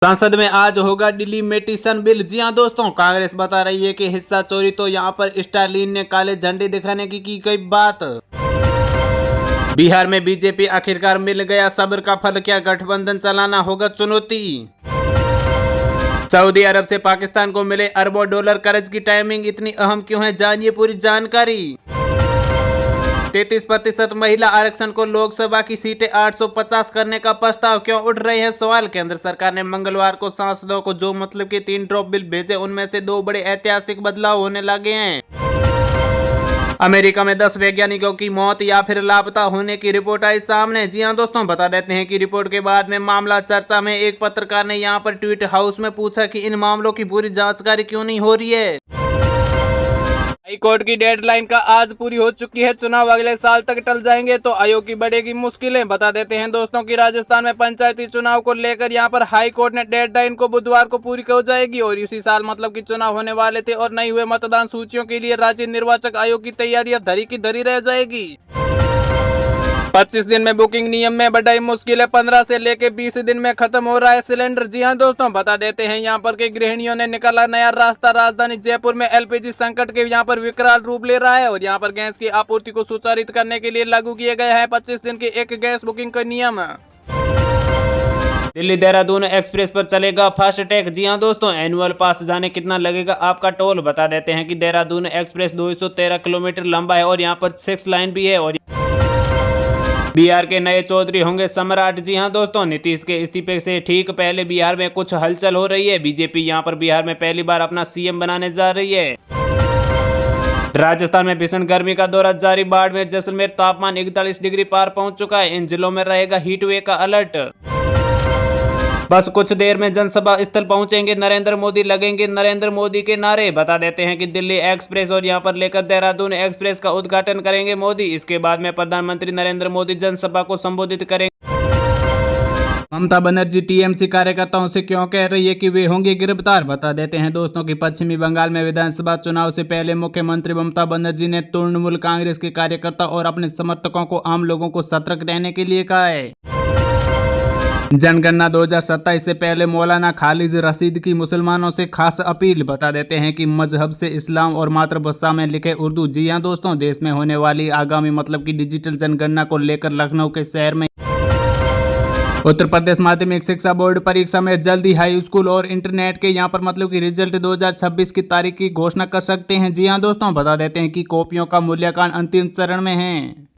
संसद में आज होगा डिलिमिटेशन बिल। जी हां दोस्तों, कांग्रेस बता रही है कि हिस्सा चोरी, तो यहां पर स्टालिन ने काले झंडे दिखाने की गई बात। बिहार में बीजेपी आखिरकार मिल गया सब्र का फल, क्या गठबंधन चलाना होगा चुनौती। सऊदी अरब से पाकिस्तान को मिले अरबों डॉलर कर्ज की टाइमिंग इतनी अहम क्यों है, जानिए पूरी जानकारी। 33% महिला आरक्षण को लोकसभा की सीटें 850 करने का प्रस्ताव, क्यों उठ रहे हैं सवाल। केंद्र सरकार ने मंगलवार को सांसदों को जो मतलब के 3 ड्रॉप बिल भेजे, उनमें से 2 बड़े ऐतिहासिक बदलाव होने लगे हैं। अमेरिका में 10 वैज्ञानिकों की मौत या फिर लापता होने की रिपोर्ट आई सामने। जी हां दोस्तों, बता देते हैं कि रिपोर्ट के बाद में मामला चर्चा में। एक पत्रकार ने यहां पर ट्वीट हाउस में पूछा कि इन मामलों की पूरी जानकारी क्यों नहीं हो रही है। हाई कोर्ट की डेडलाइन का आज पूरी हो चुकी है, चुनाव अगले साल तक टल जाएंगे तो आयोग की बढ़ेगी मुश्किलें। बता देते हैं दोस्तों कि राजस्थान में पंचायती चुनाव को लेकर यहां पर हाई कोर्ट ने डेडलाइन को बुधवार को पूरी हो जाएगी और इसी साल मतलब कि चुनाव होने वाले थे और नहीं हुए मतदान सूचियों के लिए राज्य निर्वाचक आयोग की तैयारियां धरी की धरी रह जाएगी। 25 दिन में बुकिंग नियम में बढ़ाई मुश्किल है, 15 से लेके 20 दिन में खत्म हो रहा है सिलेंडर। जी हां दोस्तों, बता देते हैं यहाँ पर के गृहिणियों ने निकाला नया रास्ता। राजधानी जयपुर में एलपीजी संकट के यहाँ पर विकराल रूप ले रहा है और यहाँ पर गैस की आपूर्ति को सुचारित करने के लिए लागू किए गए हैं 25 दिन के एक गैस बुकिंग का नियम। दिल्ली देहरादून एक्सप्रेस पर चलेगा फास्ट टैग। जी हां दोस्तों, एनुअल पास जाने कितना लगेगा आपका टोल। बता देते हैं कि देहरादून एक्सप्रेस 213 किलोमीटर लंबा है और यहाँ पर 6 लाइन भी है और बिहार के नए चौधरी होंगे सम्राट। जी हां दोस्तों, नीतीश के इस्तीफे से ठीक पहले बिहार में कुछ हलचल हो रही है। बीजेपी यहां पर बिहार में पहली बार अपना सीएम बनाने जा रही है। राजस्थान में भीषण गर्मी का दौर जारी, बाड़मेर जैसलमेर तापमान 41 डिग्री पार पहुंच चुका है। इन जिलों में रहेगा हीट वेव का अलर्ट। बस कुछ देर में जनसभा स्थल पहुंचेंगे नरेंद्र मोदी, लगेंगे नरेंद्र मोदी के नारे। बता देते हैं कि दिल्ली एक्सप्रेस और यहां पर लेकर देहरादून एक्सप्रेस का उद्घाटन करेंगे मोदी। इसके बाद में प्रधानमंत्री नरेंद्र मोदी जनसभा को संबोधित करेंगे। ममता बनर्जी टीएमसी कार्यकर्ताओं से क्यों कह रही है कि वे होंगे गिरफ्तार। बता देते हैं दोस्तों कि पश्चिमी बंगाल में विधानसभा चुनाव से पहले मुख्यमंत्री ममता बनर्जी ने तृणमूल कांग्रेस के कार्यकर्ता और अपने समर्थकों को आम लोगों को सतर्क रहने के लिए कहा है। जनगणना 2027 से पहले मौलाना खालिद रशीद की मुसलमानों से खास अपील। बता देते हैं कि मजहब से इस्लाम और मातृभाषा में लिखे उर्दू। जी हां दोस्तों, देश में होने वाली आगामी मतलब की डिजिटल जनगणना को लेकर लखनऊ के शहर में उत्तर प्रदेश माध्यमिक शिक्षा बोर्ड परीक्षा में जल्द ही हाई स्कूल और इंटरनेट के यहां पर मतलब की रिजल्ट 2026 की तारीख की घोषणा कर सकते हैं। जी हां दोस्तों, बता देते हैं कि कॉपियों का मूल्यांकन अंतिम चरण में है।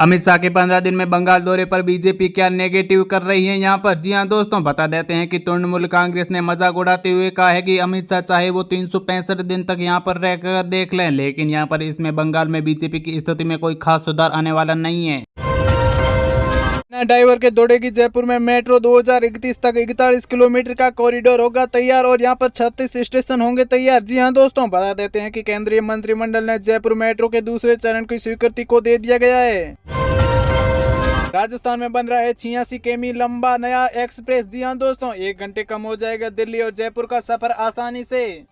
अमित शाह के 15 दिन में बंगाल दौरे पर बीजेपी क्या नेगेटिव कर रही है यहाँ पर। जी हां दोस्तों, बता देते हैं कि तृणमूल कांग्रेस ने मजाक उड़ाते हुए कहा है कि अमित शाह चाहे वो 365 दिन तक यहाँ पर रहकर देख लें, लेकिन यहाँ पर इसमें बंगाल में बीजेपी की स्थिति में कोई खास सुधार आने वाला नहीं है। ड्राइवर के दौड़ेगी जयपुर में मेट्रो, 2031 तक 41 किलोमीटर का कॉरिडोर होगा तैयार और यहाँ पर 36 स्टेशन होंगे तैयार। जी हां दोस्तों, बता देते हैं कि केंद्रीय मंत्रिमंडल ने जयपुर मेट्रो के दूसरे चरण की स्वीकृति को दे दिया गया है। राजस्थान में बन रहा है 86 किमी लंबा नया एक्सप्रेस। जी हां दोस्तों, 1 घंटे कम हो जाएगा दिल्ली और जयपुर का सफर आसानी से।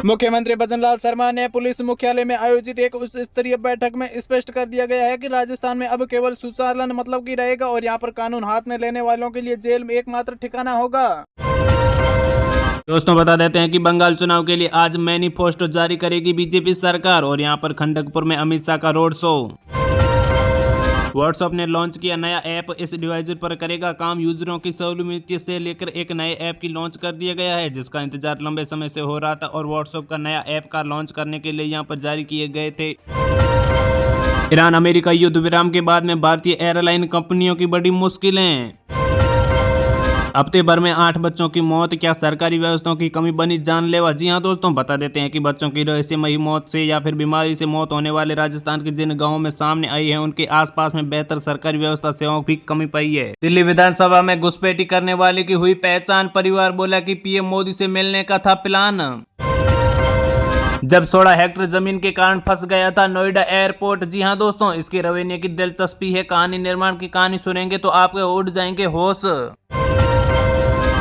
मुख्यमंत्री भजनलाल शर्मा ने पुलिस मुख्यालय में आयोजित एक उच्च स्तरीय बैठक में स्पष्ट कर दिया गया है कि राजस्थान में अब केवल सुचालन मतलब की रहेगा और यहाँ पर कानून हाथ में लेने वालों के लिए जेल में एकमात्र ठिकाना होगा। दोस्तों, बता देते हैं कि बंगाल चुनाव के लिए आज मैनिफेस्टो जारी करेगी बीजेपी सरकार और यहाँ पर खंडकपुर में अमित शाह का रोड शो। व्हाट्सएप ने लॉन्च किया नया ऐप, इस डिवाइस पर करेगा काम। यूजरों की सहूलियत से लेकर एक नए ऐप की लॉन्च कर दिया गया है जिसका इंतजार लंबे समय से हो रहा था और व्हाट्सएप का नया ऐप का लॉन्च करने के लिए यहां पर जारी किए गए थे। ईरान अमेरिका युद्ध विराम के बाद में भारतीय एयरलाइन कंपनियों की बड़ी मुश्किलें। हफ्ते भर में 8 बच्चों की मौत, क्या सरकारी व्यवस्थाओं की कमी बनी जानलेवा। जी हां दोस्तों, बता देते हैं कि बच्चों की रहस्यमयी मौत से या फिर बीमारी से मौत होने वाले राजस्थान के जिन गांवों में सामने आई है उनके आसपास में बेहतर सरकारी व्यवस्था सेवाओं की कमी पाई है। दिल्ली विधानसभा में घुसपैठी करने वाले की हुई पहचान, परिवार बोला कि पीएम मोदी से मिलने का था प्लान। जब 16 हेक्टेयर जमीन के कारण फंस गया था नोएडा एयरपोर्ट। जी हां दोस्तों, इसके रवैये की दिलचस्पी है, कहानी निर्माण की कहानी सुनेंगे तो आपके उड़ जाएंगे होश।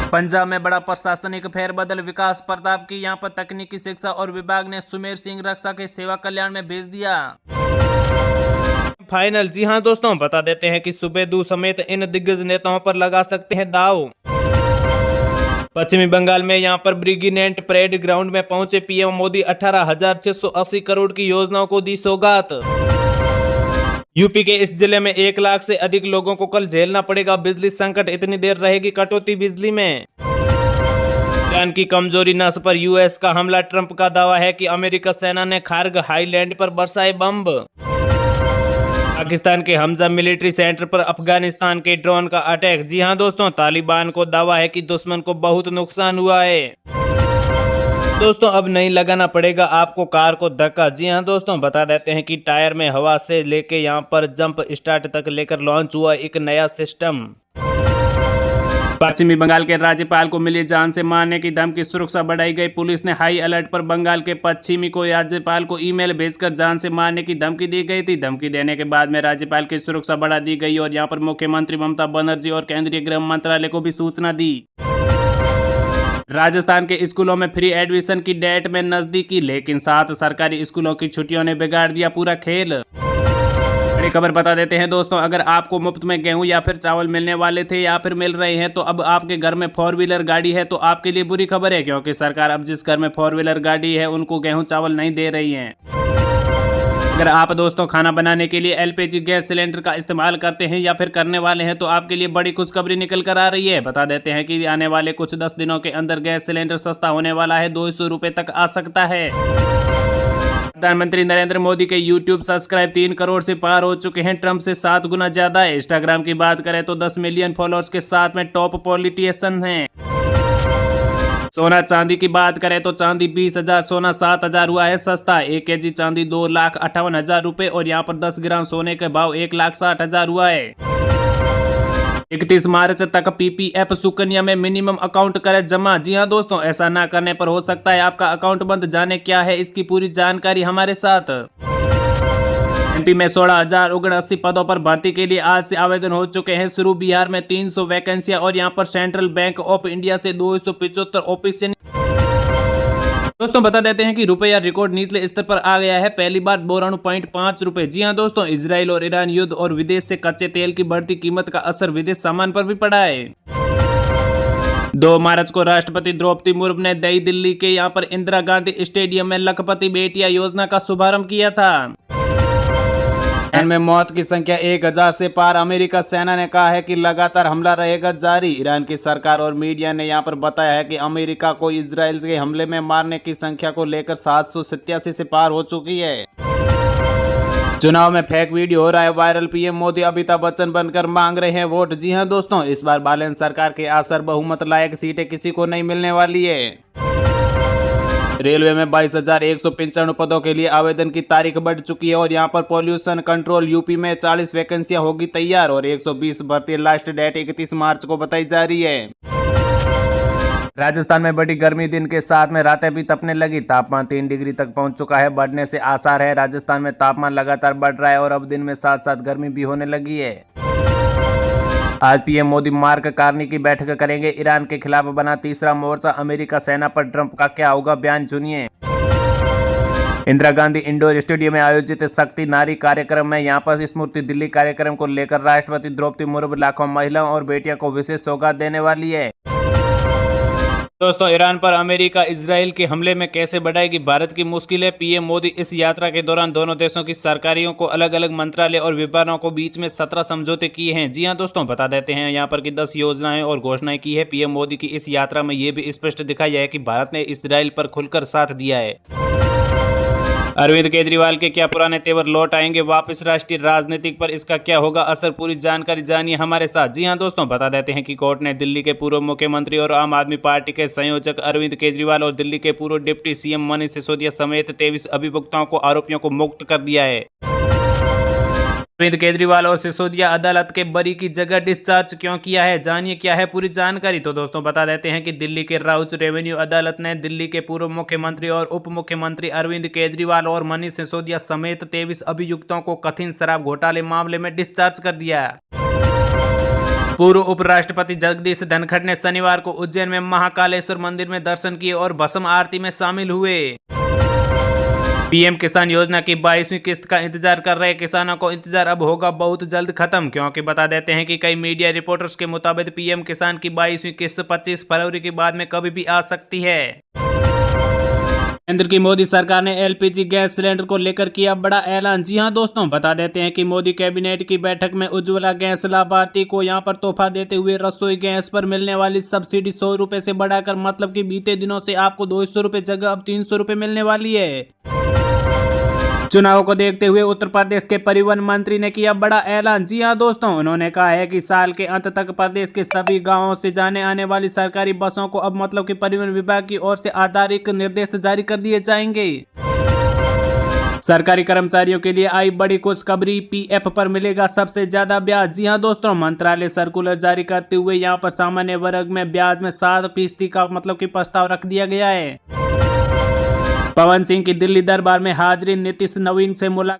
पंजाब में बड़ा प्रशासनिक फेरबदल, विकास प्रताप की यहां पर तकनीकी शिक्षा और विभाग ने सुमेर सिंह रक्षा के सेवा कल्याण में भेज दिया। फाइनल। जी हां दोस्तों, बता देते हैं कि सुबेदू समेत इन दिग्गज नेताओं पर लगा सकते हैं दांव। पश्चिमी बंगाल में यहां पर ब्रिगेडेंट परेड ग्राउंड में पहुंचे पीएम मोदी 18,680 करोड़ की योजनाओं को दी सौगात। यूपी के इस जिले में 1 लाख से अधिक लोगों को कल झेलना पड़ेगा बिजली संकट, इतनी देर रहेगी कटौती बिजली में। ईरान की कमजोरी नस पर यूएस का हमला, ट्रंप का दावा है कि अमेरिका सेना ने खार्ग हाईलैंड पर बरसाए बम। पाकिस्तान के हमजा मिलिट्री सेंटर पर अफगानिस्तान के ड्रोन का अटैक। जी हां दोस्तों, तालिबान को दावा है कि दुश्मन को बहुत नुकसान हुआ है। दोस्तों, अब नहीं लगाना पड़ेगा आपको कार को धक्का। जी हां दोस्तों, बता देते हैं कि टायर में हवा से लेके यहां पर जंप स्टार्ट तक लेकर लॉन्च हुआ एक नया सिस्टम। पश्चिमी बंगाल के राज्यपाल को मिली जान से मारने की धमकी, सुरक्षा बढ़ाई गई। पुलिस ने हाई अलर्ट पर बंगाल के पश्चिमी को राज्यपाल को ईमेल भेजकर जान से मारने की धमकी दी गई थी। धमकी देने के बाद में राज्यपाल की सुरक्षा बढ़ा दी गई और यहां पर मुख्यमंत्री ममता बनर्जी और केंद्रीय गृह मंत्रालय को भी सूचना दी। राजस्थान के स्कूलों में फ्री एडमिशन की डेट में नजदीकी, लेकिन 7 सरकारी स्कूलों की छुट्टियों ने बिगाड़ दिया पूरा खेल। बड़ी खबर बता देते हैं दोस्तों, अगर आपको मुफ्त में गेहूं या फिर चावल मिलने वाले थे या फिर मिल रहे हैं तो अब आपके घर में 4 व्हीलर गाड़ी है तो आपके लिए बुरी खबर है, क्योंकि सरकार अब जिस घर में 4 व्हीलर गाड़ी है उनको गेहूं चावल नहीं दे रही है। अगर आप दोस्तों खाना बनाने के लिए एलपीजी गैस सिलेंडर का इस्तेमाल करते हैं या फिर करने वाले हैं तो आपके लिए बड़ी खुशखबरी निकल कर आ रही है। बता देते हैं कि आने वाले कुछ 10 दिनों के अंदर गैस सिलेंडर सस्ता होने वाला है, 200 रुपए तक आ सकता है। प्रधानमंत्री नरेंद्र मोदी के YouTube सब्सक्राइब 3 करोड़ से पार हो चुके हैं, ट्रंप से 7 गुना ज्यादा है। इंस्टाग्राम की बात करें तो 10 मिलियन फॉलोअर्स के साथ में टॉप पॉलिटिशियन हैं। सोना चांदी की बात करें तो चांदी 20,000, सोना 7,000 हुआ है सस्ता। 1 केजी चांदी 2,58,000 रुपए और यहाँ पर 10 ग्राम सोने का भाव 1,60,000 हुआ है। 31 मार्च तक पीपीएफ सुकन्या में मिनिमम अकाउंट करें जमा। जी हां दोस्तों, ऐसा ना करने पर हो सकता है आपका अकाउंट बंद। जाने क्या है इसकी पूरी जानकारी हमारे साथ। एमपी में 16,079 पदों पर भर्ती के लिए आज से आवेदन हो चुके हैं शुरू। बिहार में 300 वैकेंसियां और यहां पर सेंट्रल बैंक ऑफ इंडिया से 275 ऑफिस। दोस्तों, बता देते हैं कि रुपया रिकॉर्ड निचले स्तर पर आ गया है, पहली बार 92.5 रुपए। जी हां दोस्तों, इजराइल और ईरान युद्ध और विदेश से कच्चे तेल की बढ़ती कीमत का असर विदेश सामान पर भी पड़ा है। 2 मार्च को राष्ट्रपति द्रौपदी मुर्मू ने नई दिल्ली के यहां पर इंदिरा गांधी स्टेडियम में लखपति बेटियां योजना का शुभारंभ किया था। में मौत की संख्या 1,000 से पार। अमेरिका सेना ने कहा है कि लगातार हमला रहेगा जारी। ईरान की सरकार और मीडिया ने यहां पर बताया है कि अमेरिका को इजराइल के हमले में मारने की संख्या को लेकर 787 से पार हो चुकी है। चुनाव में फेक वीडियो हो रहा है वायरल, पीएम मोदी अमिताभ बच्चन बनकर मांग रहे हैं वोट। जी हां दोस्तों, इस बार बालन सरकार के असर बहुमत लायक सीटें किसी को नहीं मिलने वाली है। रेलवे में 22,195 पदों के लिए आवेदन की तारीख बढ़ चुकी है और यहां पर पॉल्यूशन कंट्रोल यूपी में 40 वैकेंसियां होगी तैयार और 120 भर्ती। लास्ट डेट 31 मार्च को बताई जा रही है। राजस्थान में बड़ी गर्मी, दिन के साथ में रातें भी तपने लगी। तापमान 3 डिग्री तक पहुंच चुका है, बढ़ने से आसार है। राजस्थान में तापमान लगातार बढ़ रहा है और अब दिन में साथ साथ गर्मी भी होने लगी है। आज पीएम मोदी मार्क कार्नी की बैठक करेंगे। ईरान के खिलाफ बना तीसरा मोर्चा, अमेरिका सेना पर ट्रंप का क्या होगा बयान, सुनिए। इंदिरा गांधी इंडोर स्टेडियम में आयोजित शक्ति नारी कार्यक्रम में यहां पर स्मृति दिल्ली कार्यक्रम को लेकर राष्ट्रपति द्रौपदी मुर्मू लाखों महिलाओं और बेटियों को विशेष सौगात देने वाली है। दोस्तों, ईरान पर अमेरिका इजराइल के हमले में कैसे बढ़ाएगी भारत की मुश्किलें। पीएम मोदी इस यात्रा के दौरान दोनों देशों की सरकारों को अलग अलग मंत्रालय और विभागों को बीच में 17 समझौते किए हैं। जी हां दोस्तों, बता देते हैं यहाँ पर कि 10 योजनाएं और घोषणाएं की है। पीएम मोदी की इस यात्रा में यह भी स्पष्ट दिखाया है कि भारत ने इजराइल पर खुलकर साथ दिया है। अरविंद केजरीवाल के क्या पुराने तेवर लौट आएंगे वापस राष्ट्रीय राजनीति पर, इसका क्या होगा असर, पूरी जानकारी जानिए हमारे साथ। जी हां दोस्तों, बता देते हैं कि कोर्ट ने दिल्ली के पूर्व मुख्यमंत्री और आम आदमी पार्टी के संयोजक अरविंद केजरीवाल और दिल्ली के पूर्व डिप्टी सीएम मनीष सिसोदिया समेत 23 अभियुक्तों को आरोपियों को मुक्त कर दिया है। अरविंद केजरीवाल और सिसोदिया अदालत के बरी की जगह डिस्चार्ज क्यों किया है, जानिए क्या है पूरी जानकारी। तो दोस्तों, बता देते हैं कि दिल्ली के राउस रेवेन्यू अदालत ने दिल्ली के पूर्व मुख्यमंत्री और उप मुख्यमंत्री अरविंद केजरीवाल और मनीष सिसोदिया समेत 23 अभियुक्तों को कथित शराब घोटाले मामले में डिस्चार्ज कर दिया। पूर्व उपराष्ट्रपति जगदीश धनखड़ ने शनिवार को उज्जैन में महाकालेश्वर मंदिर में दर्शन किए और भस्म आरती में शामिल हुए। पीएम किसान योजना की 22वीं किस्त का इंतजार कर रहे किसानों को इंतजार अब होगा बहुत जल्द खत्म, क्योंकि बता देते हैं कि कई मीडिया रिपोर्टर्स के मुताबिक पीएम किसान की 22वीं किस्त 25 फरवरी के बाद में कभी भी आ सकती है। केंद्र की मोदी सरकार ने एलपीजी गैस सिलेंडर को लेकर किया बड़ा ऐलान। जी हां दोस्तों, बता देते हैं कि मोदी कैबिनेट की बैठक में उज्ज्वला गैस लाभार्थी को यहां पर तोहफा देते हुए रसोई गैस पर मिलने वाली सब्सिडी 100 रुपए से बढ़ाकर, मतलब कि बीते दिनों से आपको 200 रुपए जगह अब 300 रुपए मिलने वाली है। चुनाव को देखते हुए उत्तर प्रदेश के परिवहन मंत्री ने किया बड़ा ऐलान। जी हां दोस्तों, उन्होंने कहा है कि साल के अंत तक प्रदेश के सभी गांवों से जाने आने वाली सरकारी बसों को अब मतलब कि परिवहन विभाग की ओर से आधिकारिक निर्देश जारी कर दिए जाएंगे। सरकारी कर्मचारियों के लिए आई बड़ी खुशखबरी, पीएफ पर मिलेगा सबसे ज्यादा ब्याज। जी हां दोस्तों, मंत्रालय सर्कुलर जारी करते हुए यहां पर सामान्य वर्ग में ब्याज में 7% का मतलब कि प्रस्ताव रख दिया गया है। पवन सिंह की दिल्ली दरबार में हाजिरी, नीतीश नवीन से मुलाकात।